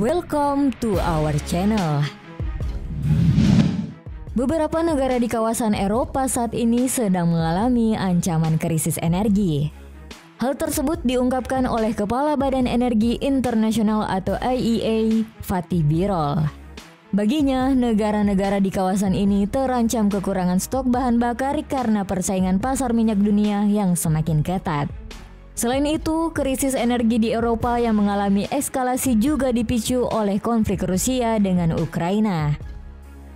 Welcome to our channel. Beberapa negara di kawasan Eropa saat ini sedang mengalami ancaman krisis energi. Hal tersebut diungkapkan oleh Kepala Badan Energi Internasional atau IEA, Fatih Birol. Baginya, negara-negara di kawasan ini terancam kekurangan stok bahan bakar karena persaingan pasar minyak dunia yang semakin ketat. Selain itu, krisis energi di Eropa yang mengalami eskalasi juga dipicu oleh konflik Rusia dengan Ukraina.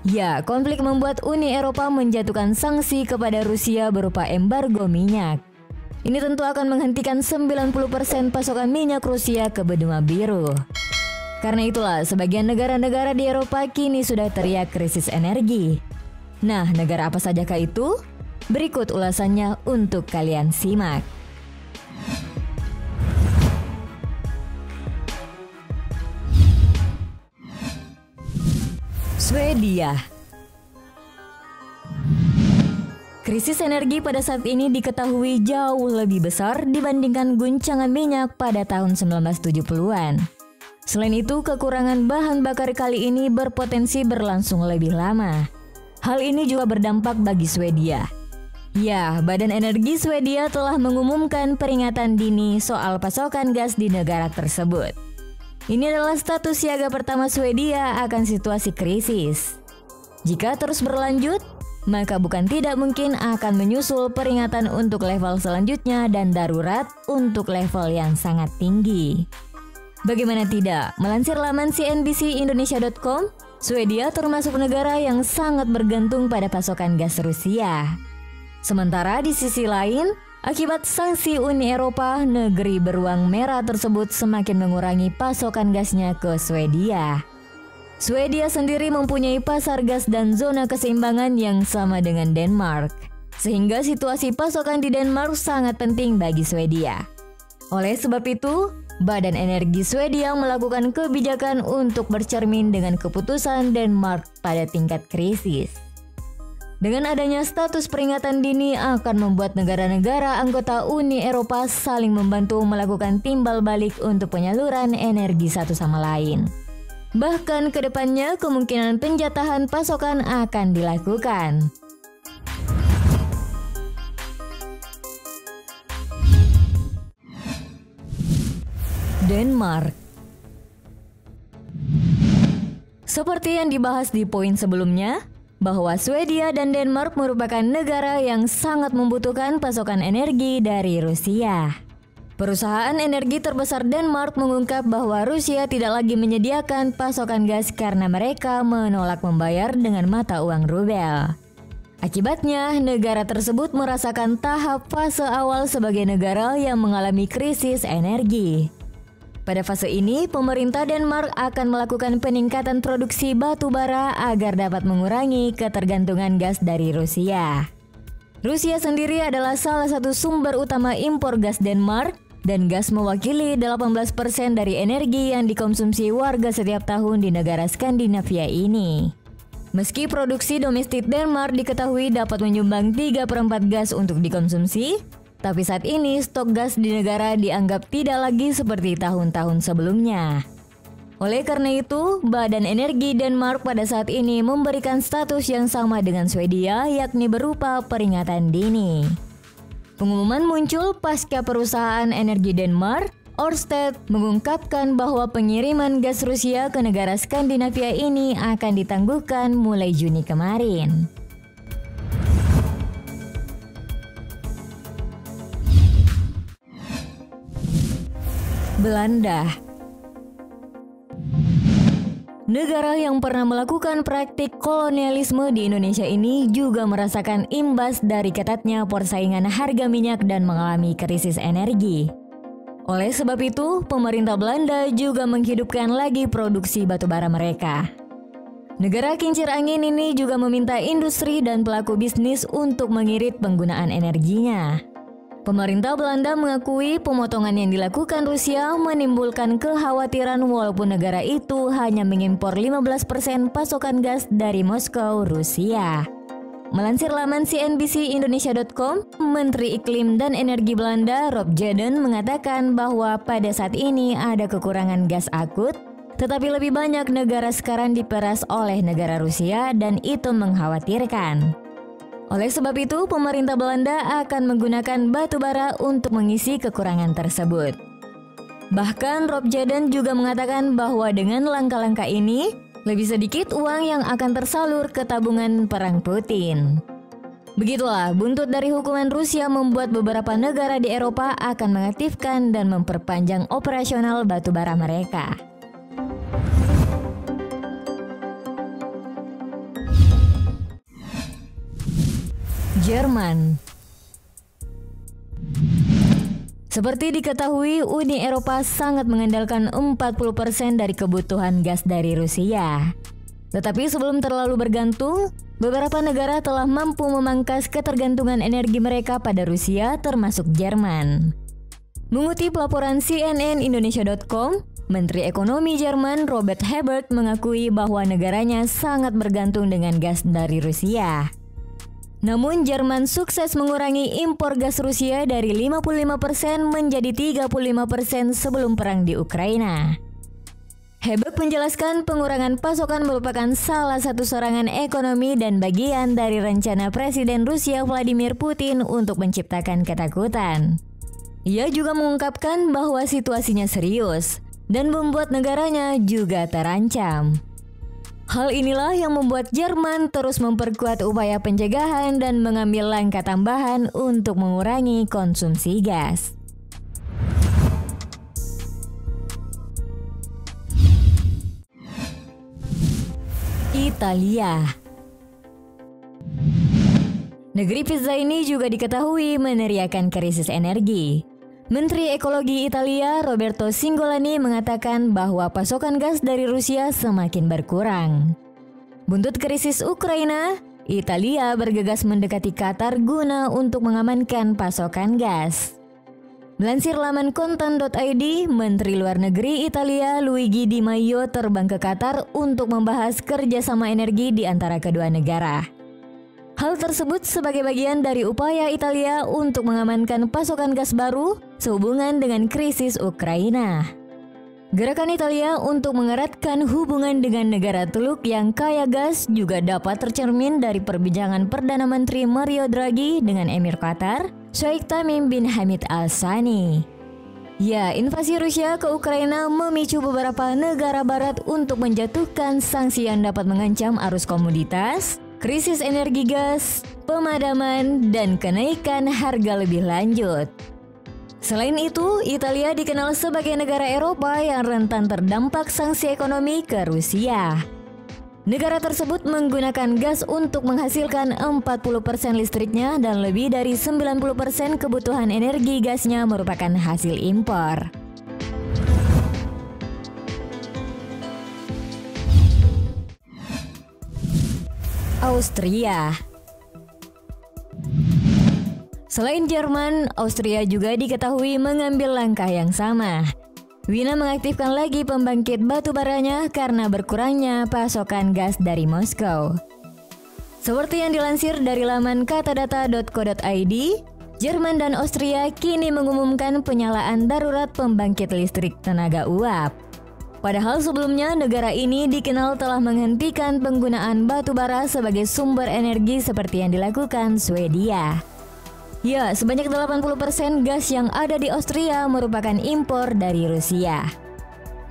Ya, konflik membuat Uni Eropa menjatuhkan sanksi kepada Rusia berupa embargo minyak. Ini tentu akan menghentikan 90% pasokan minyak Rusia ke benua biru. Karena itulah, sebagian negara-negara di Eropa kini sudah teriak krisis energi. Nah, negara apa sajakah itu? Berikut ulasannya untuk kalian simak. Swedia. Krisis energi pada saat ini diketahui jauh lebih besar dibandingkan guncangan minyak pada tahun 1970-an. Selain itu, kekurangan bahan bakar kali ini berpotensi berlangsung lebih lama. Hal ini juga berdampak bagi Swedia. Ya, Badan Energi Swedia telah mengumumkan peringatan dini soal pasokan gas di negara tersebut. Ini adalah status siaga pertama Swedia akan situasi krisis. Jika terus berlanjut, maka bukan tidak mungkin akan menyusul peringatan untuk level selanjutnya dan darurat untuk level yang sangat tinggi. Bagaimana tidak, melansir laman cnbcindonesia.com, Swedia termasuk negara yang sangat bergantung pada pasokan gas Rusia. Sementara di sisi lain, akibat sanksi Uni Eropa, negeri beruang merah tersebut semakin mengurangi pasokan gasnya ke Swedia. Swedia sendiri mempunyai pasar gas dan zona keseimbangan yang sama dengan Denmark, sehingga situasi pasokan di Denmark sangat penting bagi Swedia. Oleh sebab itu, Badan Energi Swedia melakukan kebijakan untuk bercermin dengan keputusan Denmark pada tingkat krisis. Dengan adanya status peringatan dini akan membuat negara-negara anggota Uni Eropa saling membantu melakukan timbal balik untuk penyaluran energi satu sama lain. Bahkan ke depannya kemungkinan penjatahan pasokan akan dilakukan. Denmark. Seperti yang dibahas di poin sebelumnya, bahwa Swedia dan Denmark merupakan negara yang sangat membutuhkan pasokan energi dari Rusia. Perusahaan energi terbesar Denmark mengungkap bahwa Rusia tidak lagi menyediakan pasokan gas karena mereka menolak membayar dengan mata uang rubel. Akibatnya, negara tersebut merasakan tahap fase awal sebagai negara yang mengalami krisis energi. Pada fase ini, pemerintah Denmark akan melakukan peningkatan produksi batu bara agar dapat mengurangi ketergantungan gas dari Rusia. Rusia sendiri adalah salah satu sumber utama impor gas Denmark, dan gas mewakili 18% dari energi yang dikonsumsi warga setiap tahun di negara Skandinavia ini. Meski produksi domestik Denmark diketahui dapat menyumbang 3/4 gas untuk dikonsumsi, tapi saat ini stok gas di negara dianggap tidak lagi seperti tahun-tahun sebelumnya. Oleh karena itu, Badan Energi Denmark pada saat ini memberikan status yang sama dengan Swedia, yakni berupa peringatan dini. Pengumuman muncul pasca perusahaan energi Denmark, Ørsted, mengungkapkan bahwa pengiriman gas Rusia ke negara Skandinavia ini akan ditangguhkan mulai Juni kemarin. Belanda. Negara yang pernah melakukan praktik kolonialisme di Indonesia ini juga merasakan imbas dari ketatnya persaingan harga minyak dan mengalami krisis energi. Oleh sebab itu, pemerintah Belanda juga menghidupkan lagi produksi batubara mereka. Negara kincir angin ini juga meminta industri dan pelaku bisnis untuk mengirit penggunaan energinya. Pemerintah Belanda mengakui pemotongan yang dilakukan Rusia menimbulkan kekhawatiran walaupun negara itu hanya mengimpor 15% pasokan gas dari Moskow, Rusia. Melansir laman cnbcindonesia.com, Menteri Iklim dan Energi Belanda Rob Jetten mengatakan bahwa pada saat ini ada kekurangan gas akut Tetapi lebih banyak negara sekarang diperas oleh negara Rusia dan itu mengkhawatirkan. Oleh sebab itu, pemerintah Belanda akan menggunakan batu bara untuk mengisi kekurangan tersebut. Bahkan Rob Jaden juga mengatakan bahwa dengan langkah-langkah ini, lebih sedikit uang yang akan tersalur ke tabungan perang Putin. Begitulah, buntut dari hukuman Rusia membuat beberapa negara di Eropa akan mengaktifkan dan memperpanjang operasional batu bara mereka. Jerman. Seperti diketahui, Uni Eropa sangat mengandalkan 40% dari kebutuhan gas dari Rusia. Tetapi sebelum terlalu bergantung, beberapa negara telah mampu memangkas ketergantungan energi mereka pada Rusia, termasuk Jerman. Mengutip laporan cnnindonesia.com, Menteri Ekonomi Jerman Robert Habeck mengakui bahwa negaranya sangat bergantung dengan gas dari Rusia. Namun Jerman sukses mengurangi impor gas Rusia dari 55% menjadi 35% sebelum perang di Ukraina. Habeck menjelaskan pengurangan pasokan merupakan salah satu serangan ekonomi dan bagian dari rencana Presiden Rusia Vladimir Putin untuk menciptakan ketakutan. Ia juga mengungkapkan bahwa situasinya serius dan membuat negaranya juga terancam. Hal inilah yang membuat Jerman terus memperkuat upaya pencegahan dan mengambil langkah tambahan untuk mengurangi konsumsi gas. Italia. Negeri pizza ini juga diketahui meneriakan krisis energi. Menteri Ekologi Italia Roberto Cingolani mengatakan bahwa pasokan gas dari Rusia semakin berkurang. Buntut krisis Ukraina, Italia bergegas mendekati Qatar guna untuk mengamankan pasokan gas. Melansir laman kontan.id, Menteri Luar Negeri Italia Luigi Di Maio terbang ke Qatar untuk membahas kerjasama energi di antara kedua negara. Hal tersebut sebagai bagian dari upaya Italia untuk mengamankan pasokan gas baru sehubungan dengan krisis Ukraina. Gerakan Italia untuk mengeratkan hubungan dengan negara Teluk yang kaya gas juga dapat tercermin dari perbincangan Perdana Menteri Mario Draghi dengan Emir Qatar, Sheikh Tamim bin Hamid Al Thani. Ya, invasi Rusia ke Ukraina memicu beberapa negara barat untuk menjatuhkan sanksi yang dapat mengancam arus komoditas, krisis energi gas, pemadaman, dan kenaikan harga lebih lanjut. Selain itu, Italia dikenal sebagai negara Eropa yang rentan terdampak sanksi ekonomi ke Rusia. Negara tersebut menggunakan gas untuk menghasilkan 40% listriknya dan lebih dari 90% kebutuhan energi gasnya merupakan hasil impor. Austria. Selain Jerman, Austria juga diketahui mengambil langkah yang sama. Wina mengaktifkan lagi pembangkit batu baranya karena berkurangnya pasokan gas dari Moskow. Seperti yang dilansir dari laman katadata.co.id, Jerman dan Austria kini mengumumkan penyalaan darurat pembangkit listrik tenaga uap. Padahal sebelumnya negara ini dikenal telah menghentikan penggunaan batu bara sebagai sumber energi seperti yang dilakukan Swedia. Ya, sebanyak 80% gas yang ada di Austria merupakan impor dari Rusia.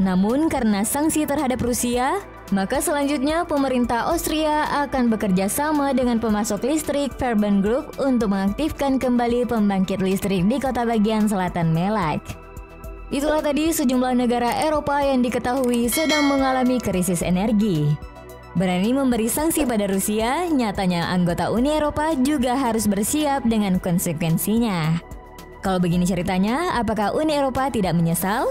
Namun karena sanksi terhadap Rusia, maka selanjutnya pemerintah Austria akan bekerja sama dengan pemasok listrik Verbund Group untuk mengaktifkan kembali pembangkit listrik di kota bagian selatan Melak. Itulah tadi sejumlah negara Eropa yang diketahui sedang mengalami krisis energi. Berani memberi sanksi pada Rusia, nyatanya anggota Uni Eropa juga harus bersiap dengan konsekuensinya. Kalau begini ceritanya, apakah Uni Eropa tidak menyesal?